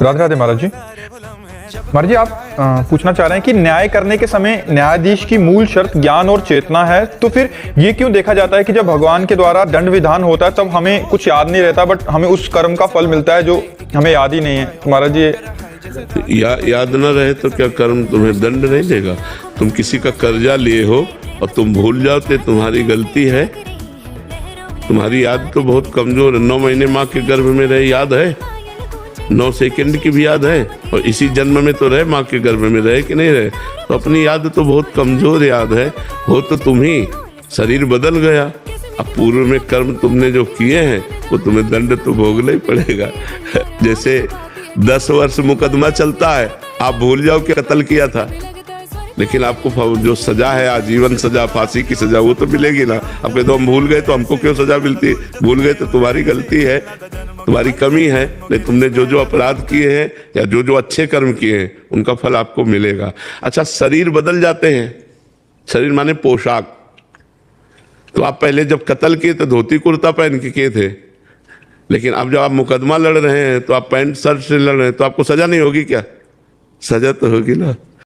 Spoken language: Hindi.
राधे राधे महाराज जी। महाराज जी, आप पूछना चाह रहे हैं कि न्याय करने के समय न्यायाधीश की मूल शर्त ज्ञान और चेतना है, तो फिर ये क्यों देखा जाता है कि जब भगवान के द्वारा दंड विधान होता है तब हमें कुछ याद नहीं रहता, बट हमें उस कर्म का फल मिलता है जो हमें याद ही नहीं है। महाराज जी, याद न रहे तो क्या कर्म तुम्हें दंड नहीं देगा? तुम किसी का कर्जा लिए हो और तुम भूल जाओ तो तुम्हारी गलती है। तुम्हारी याद तो बहुत कमजोर है। 9 महीने माँ के गर्भ में रहे, याद है? 9 सेकंड की भी याद है? और इसी जन्म में तो रहे, माँ के गर्भ में रहे कि नहीं रहे? तो अपनी याद तो बहुत कमजोर याद है। हो तो तुम ही, शरीर बदल गया। अब पूर्व में कर्म तुमने जो किए हैं वो तुम्हें दंड तो भोगना ही पड़ेगा। जैसे 10 वर्ष मुकदमा चलता है, आप भूल जाओ कि कत्ल किया था, लेकिन आपको जो सजा है, आजीवन सजा, फांसी की सजा, वो तो मिलेगी ना। अब कहते हम भूल गए तो हमको क्यों सजा मिलती? भूल गए तो तुम्हारी गलती है, तुम्हारी कमी है। नहीं, तुमने जो जो अपराध किए हैं या जो जो अच्छे कर्म किए हैं उनका फल आपको मिलेगा। अच्छा, शरीर बदल जाते हैं। शरीर माने पोशाक। तो आप पहले जब कत्ल किए तो धोती कुर्ता पहन के किए थे, लेकिन अब जब आप मुकदमा लड़ रहे हैं तो आप पैंट शर्ट से लड़ रहे हैं, तो आपको सजा नहीं होगी क्या? सजा तो होगी ना।